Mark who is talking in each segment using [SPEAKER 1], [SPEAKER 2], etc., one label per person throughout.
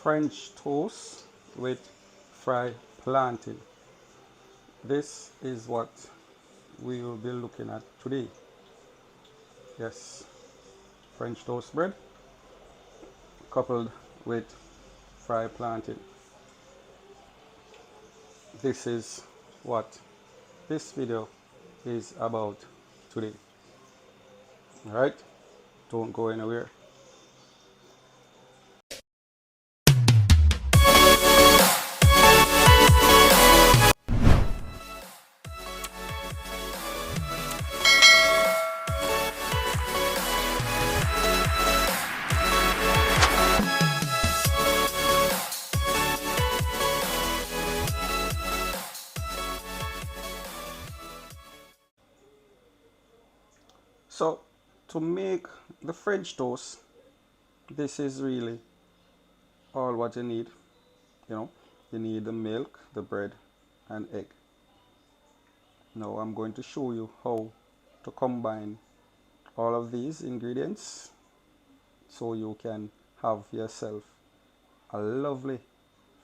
[SPEAKER 1] French toast with fried plantain. This is what we will be looking at today. Yes, French toast bread coupled with fried plantain. This is what this video is about today. Alright, don't go anywhere. So to make the French toast, this is really all what you need. You need the milk, the bread, and egg. Now I'm going to show you how to combine all of these ingredients so you can have yourself a lovely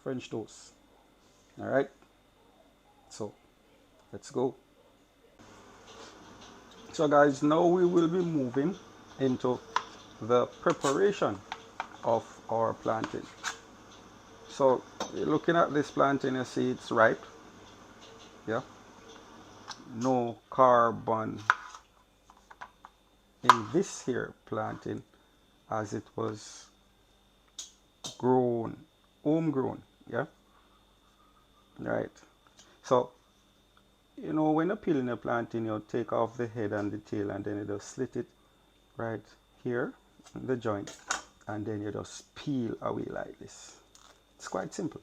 [SPEAKER 1] French toast. Alright, so let's go. So guys, now we will be moving into the preparation of our plantain. So looking at this plantain, you see it's ripe. Yeah, no carbon in this here plantain as it was grown, homegrown. Yeah, right. So when you're peeling a plantain, you take off the head and the tail, and then you just slit it right here in the joint, and then you just peel away like this. It's quite simple.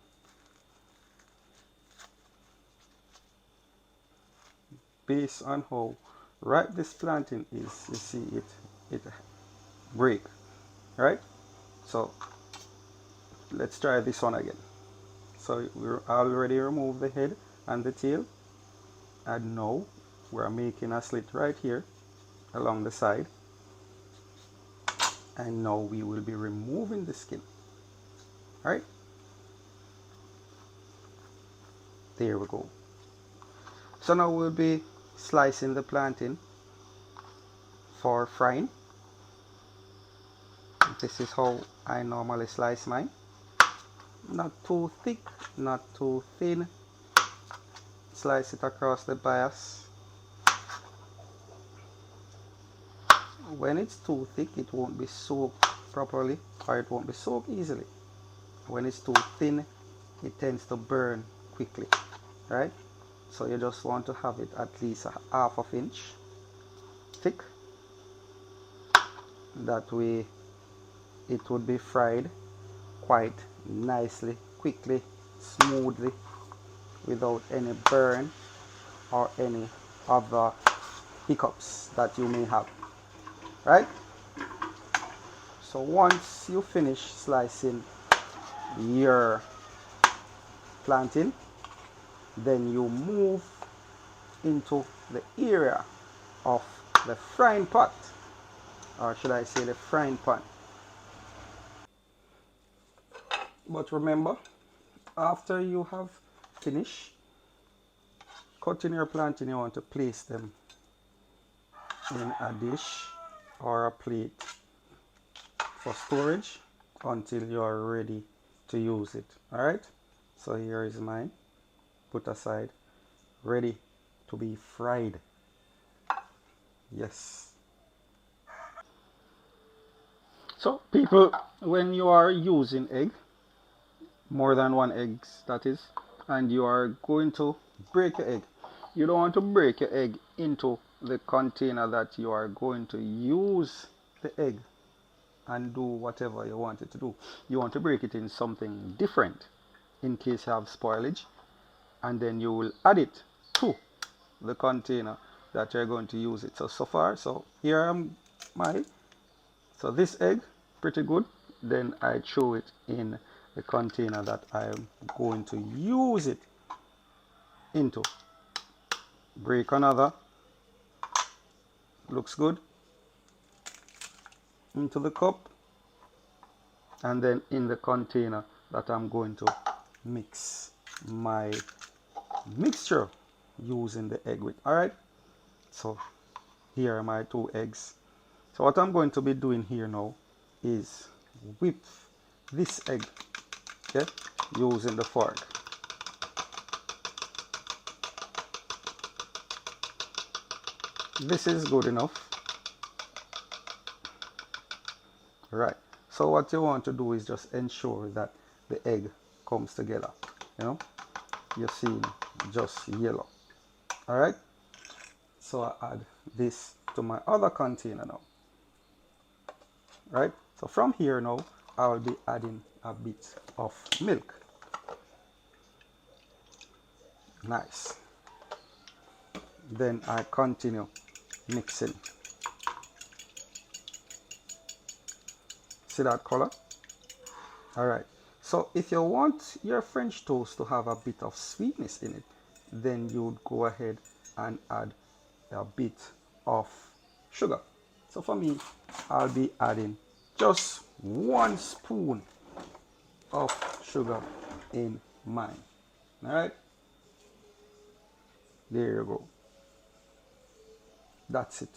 [SPEAKER 1] Based on how ripe this plantain is, you see it break, right? So let's try this one again. So we already removed the head and the tail, and now we're making a slit right here along the side, and now we will be removing the skin. All right, there we go. So now we'll be slicing the plantain for frying. This is how I normally slice mine. Not too thick, not too thin. Slice it across the bias. When it's too thick, it won't be soaked properly, or it won't be soaked easily. When it's too thin, it tends to burn quickly, right? So you just want to have it at least a half of inch thick. That way it would be fried quite nicely, quickly, smoothly, without any burn or any other hiccups that you may have, right? So once you finish slicing your plantain, then you move into the area of the frying pot, or should I say the frying pan. But remember, after you have finished cutting your plantain, you want to place them in a dish or a plate for storage until you are ready to use it. Alright, so here is mine, put aside, ready to be fried. Yes. So people, when you are using egg, more than one egg that is, and you are going to break your egg, you don't want to break your egg into the container that you are going to use the egg and do whatever you want it to do. You want to break it in something different in case you have spoilage, and then you will add it to the container that you're going to use it. So here am my, so this egg pretty good, then I throw it in the container that I am going to use it into. Break another, looks good, into the cup, and then in the container that I'm going to mix my mixture using the egg with. Alright, so here are my 2 eggs. So what I'm going to be doing here now is whip this egg, okay, using the fork. This is good enough. Right, so what you want to do is just ensure that the egg comes together. You know, you're seeing just yellow. Alright, so I add this to my other container now. Right, so from here now I'll be adding a bit of milk. Nice. Then I continue mixing. See that color? Alright, so if you want your French toast to have a bit of sweetness in it, then you would go ahead and add a bit of sugar. So for me, I'll be adding just 1 spoon of sugar in mine. Alright, there you go. That's it.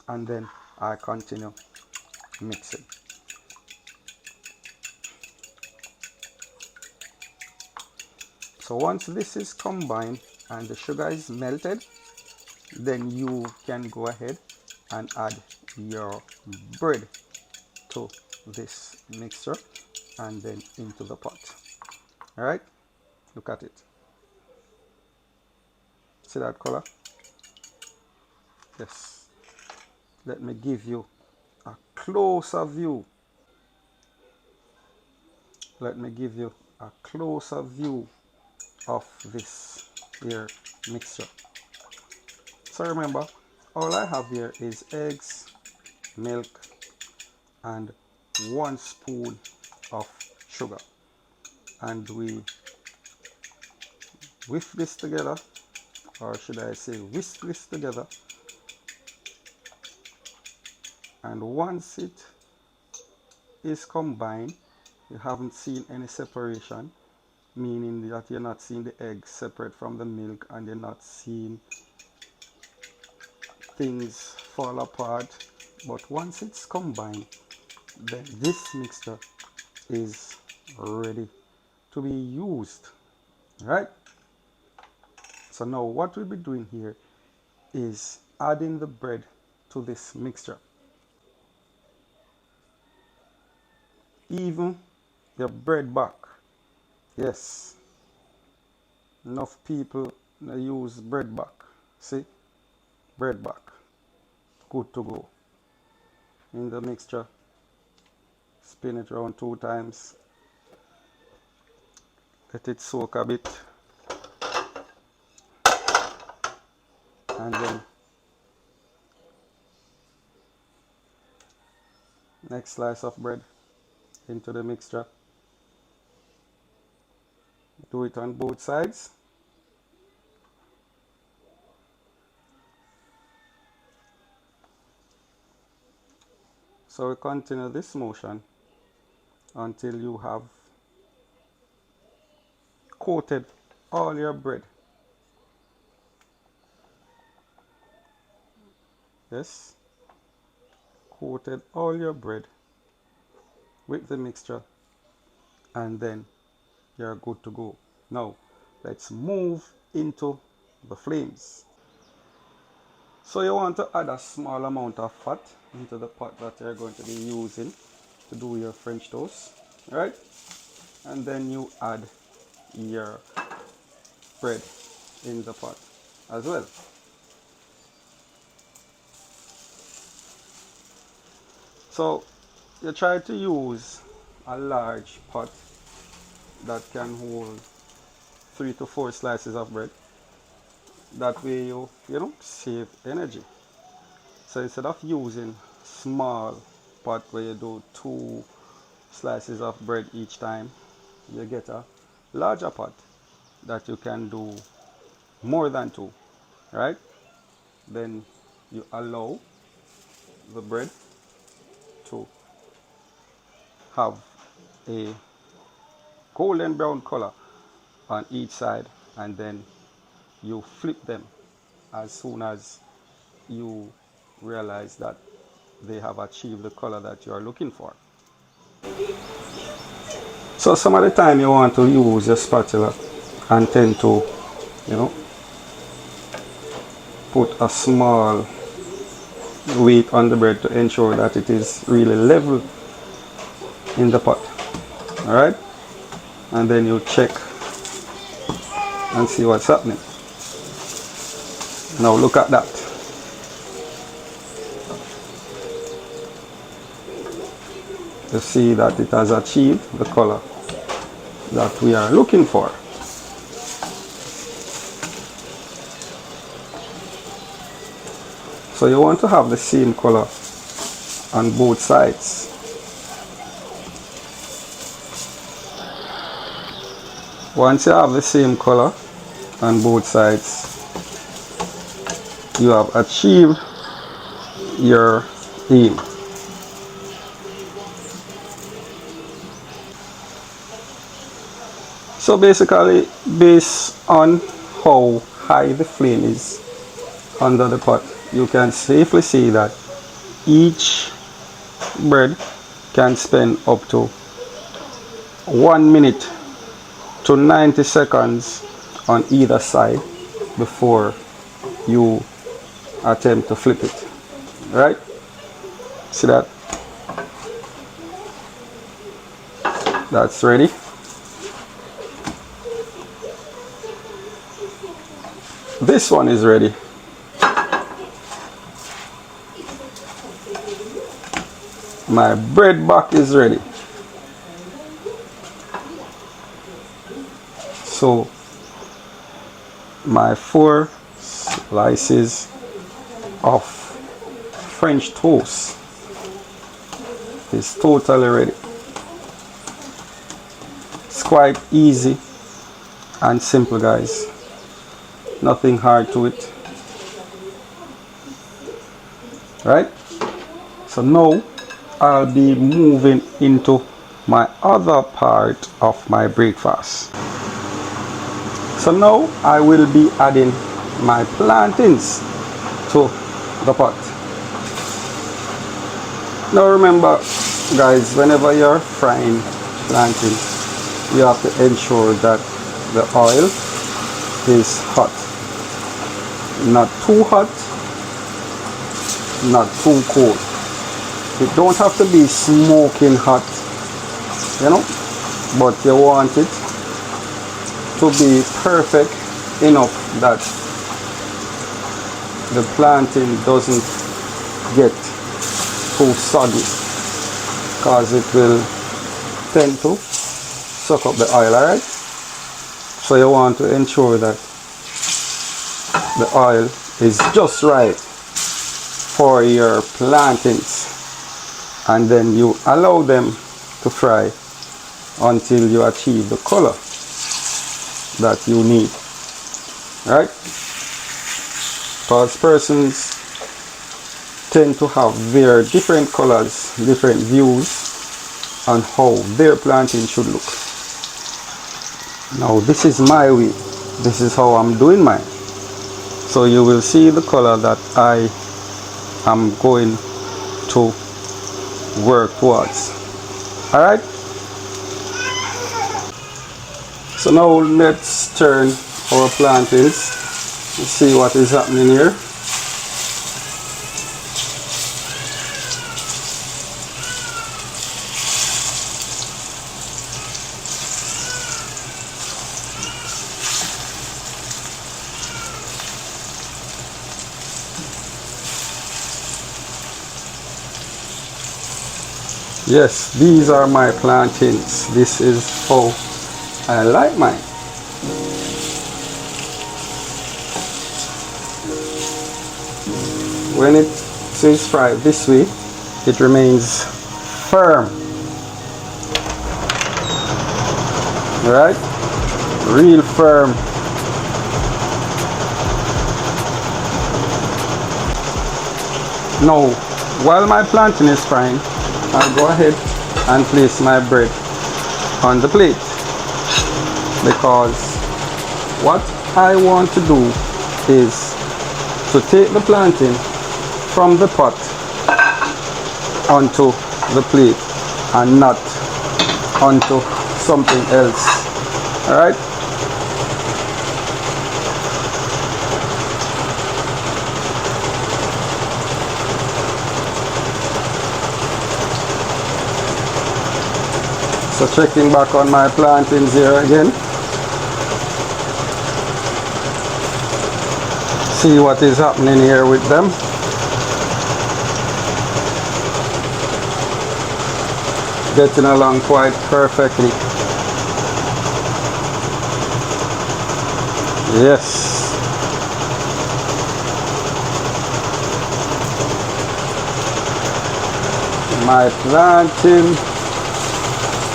[SPEAKER 1] And then I continue mixing. So once this is combined and the sugar is melted, then you can go ahead and add your bread to this mixture and then into the pot. Alright, look at it. See that color? Yes. Let me give you a closer view. Let me give you a closer view of this here mixture. So remember, all I have here is eggs, milk, and 1 spoon of sugar. And we whisk this together, or should I say whisk this together. And once it is combined, you haven't seen any separation, meaning that you're not seeing the eggs separate from the milk and you're not seeing things fall apart. But once it's combined, then this mixture is ready to be used. Right? So now what we'll be doing here is adding the bread to this mixture. Even your bread back. Yes. Enough people use bread back. See? Bread back. Good to go. In the mixture. Spin it around 2 times. Let it soak a bit. And then next slice of bread into the mixture. Do it on both sides. So we continue this motion until you have coated all your bread. Yes, coated all your bread with the mixture, and then you're good to go. Now let's move into the flames. So you want to add a small amount of fat into the pot that you're going to be using to do your French toast, right? And then you add your bread in the pot as well. So you try to use a large pot that can hold 3 to 4 slices of bread. That way you save energy. So instead of using small pot where you do 2 slices of bread each time, you get a larger pot that you can do more than 2, right? Then you allow the bread to have a golden brown color on each side, and then you flip them as soon as you realize that they have achieved the color that you are looking for. So some of the time you want to use your spatula and tend to, you know, put a small weight on the bread to ensure that it is really level in the pot. Alright? And then you check and see what's happening. Now look at that. You see that it has achieved the color that we are looking for. So you want to have the same color on both sides. Once you have the same color on both sides, you have achieved your aim. So basically, based on how high the flame is under the pot, you can safely say that each bread can spend up to 1 minute to 90 seconds on either side before you attempt to flip it. Right? See that? That's ready. This one is ready. My bread back is ready. So my 4 slices of French toast is totally ready. It's quite easy and simple, guys. Nothing hard to it. Right? So now I'll be moving into my other part of my breakfast. So now I will be adding my plantains to the pot. Now remember, guys, whenever you're frying plantain, you have to ensure that the oil is hot. Not too hot, not too cold. It don't have to be smoking hot, you know, but you want it to be perfect enough that the plantain doesn't get too soggy, because it will tend to suck up the oil. Alright, so you want to ensure that the oil is just right for your plantains, and then you allow them to fry until you achieve the color that you need. Right? Because persons tend to have their different colors, different views on how their plantain should look. Now this is my way. This is how I'm doing mine. So you will see the color that I am going to work towards. Alright? So now let's turn our plantains and see what is happening here. Yes, these are my plantains. This is how I like mine. When it is fried this way, it remains firm. Alright? Real firm. Now, while my plantain is frying, I'll go ahead and place my bread on the plate. because what I want to do is to take the plantain from the pot onto the plate and not onto something else. Alright? So checking back on my plantains here again. See what is happening here with them. Getting along quite perfectly. Yes. My plantain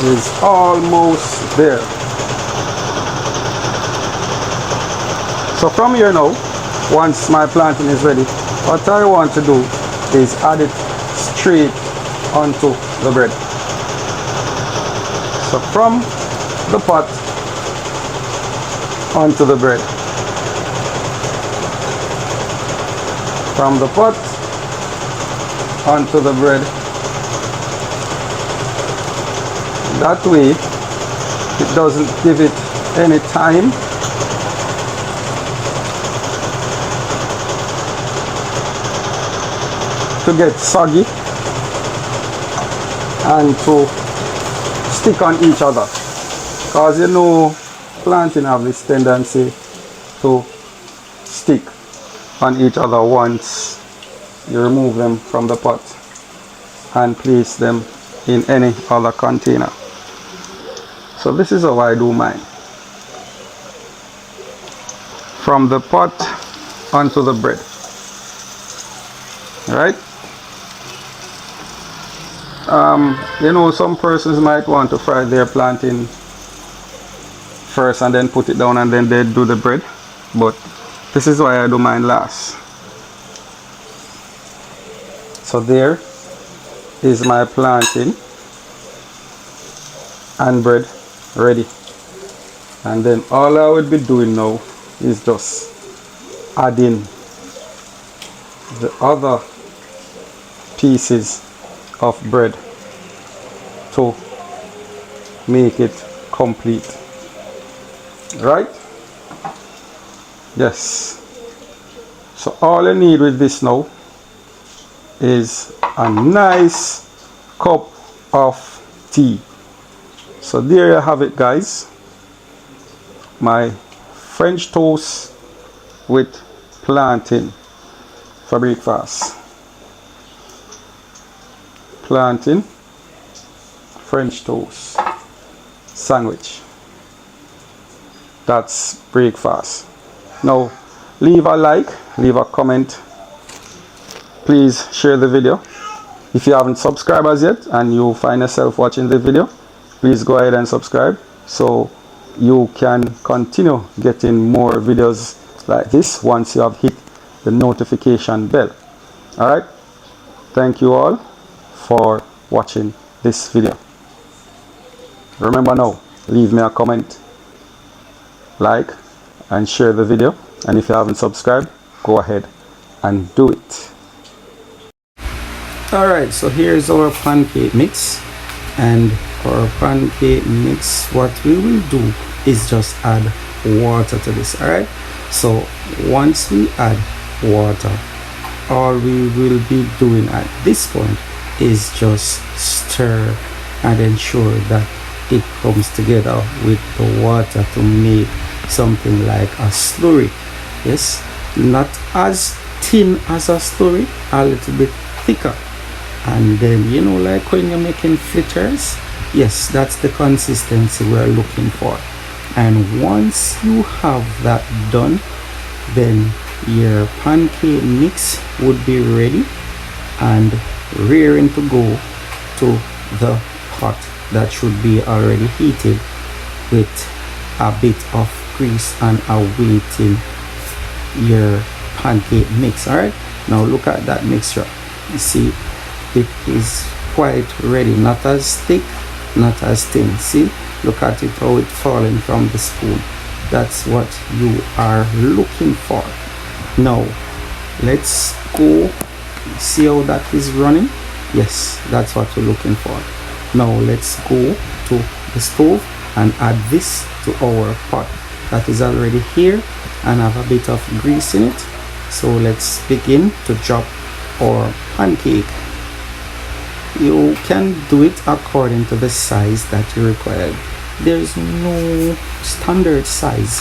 [SPEAKER 1] is almost there. So from here now, once my plantain is ready, what I want to do is add it straight onto the bread. So from the pot onto the bread. From the pot onto the bread. That way it doesn't give it any time to get soggy and to stick on each other, because you know plantain have this tendency to stick on each other once you remove them from the pot and place them in any other container. So this is how I do mine. From the pot onto the bread. Right? You know, some persons might want to fry their plantain first and then put it down and then they do the bread, but this is why I do mine last. So there is my plantain and bread ready, and then all I would be doing now is just adding the other pieces of bread to make it complete. Right? Yes. So all I need with this now is a nice cup of tea. So there you have it, guys. My French toast with plantain for breakfast. Plantain French toast sandwich. That's breakfast. Now leave a like, leave a comment, please share the video. If you haven't subscribed as yet and you find yourself watching the video, please go ahead and subscribe so you can continue getting more videos like this once you have hit the notification bell. Alright, thank you all for watching this video. Remember now, leave me a comment, like and share the video, and if you haven't subscribed, go ahead and do it. Alright, so here's our pancake mix, and our pancake mix, what we will do is just add water to this. Alright, so once we add water, all we will be doing at this point is just stir and ensure that it comes together with the water to make something like a slurry. Yes, not as thin as a slurry, a little bit thicker. And then, you know, like when you're making fritters, yes, that's the consistency we're looking for. And once you have that done, then your pancake mix would be ready and rearing to go to the pot that should be already heated with a bit of grease and awaiting your pancake mix. Alright, now look at that mixture. You see, it is quite ready, not as thick, not as thin. See,
[SPEAKER 2] Look at it, how it's falling from the spoon. That's what you are looking for. Now let's go see how that is running. Yes, that's what we're looking for. Now let's go to the stove and add this to our pot that is already here and have a bit of grease in it. So let's begin to drop our pancake. You can do it according to the size that you require. There's no standard size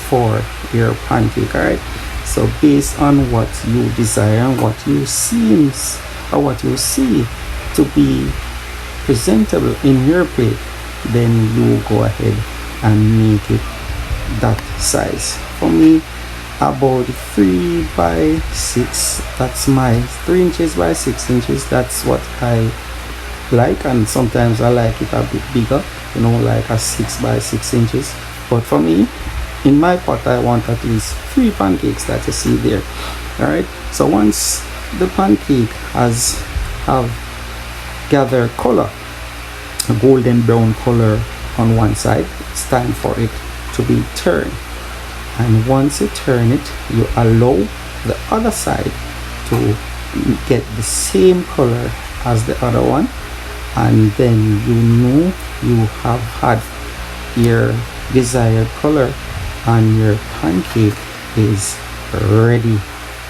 [SPEAKER 2] for your pancake, alright? So based on what you desire and what you see to be presentable in your plate, then you go ahead and make it that size. For me, about 3 by 6, that's my 3 inches by 6 inches. That's what I like, and sometimes I like it a bit bigger, like a 6 by 6 inches. But for me, in my pot, I want at least 3 pancakes that you see there. All right, so once the pancake have gathered color, a golden brown color on one side, it's time for it to be turned. And once you turn it, you allow the other side to get the same color as the other one, and then you have had your desired color and your pancake is ready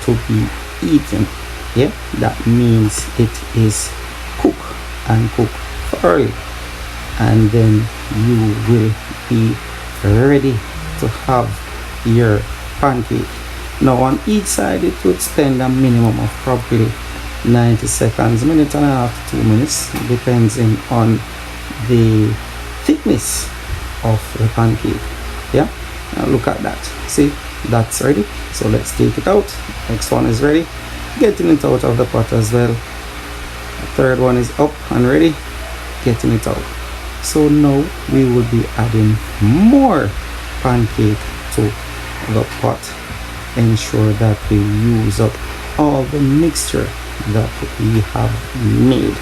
[SPEAKER 2] to be eaten. Yeah, that means it is cooked and cooked thoroughly, and then you will be ready to have your pancake. Now on each side it would spend a minimum of probably 90 seconds, minute and a half to 2 minutes, depending on the thickness of the pancake. Yeah, now look at that. See, that's ready. So let's take it out. Next one is ready, getting it out of the pot as well. The third one is up and ready, getting it out. So now we will be adding more pancake to the pot. Ensure that we use up all the mixture that we have made.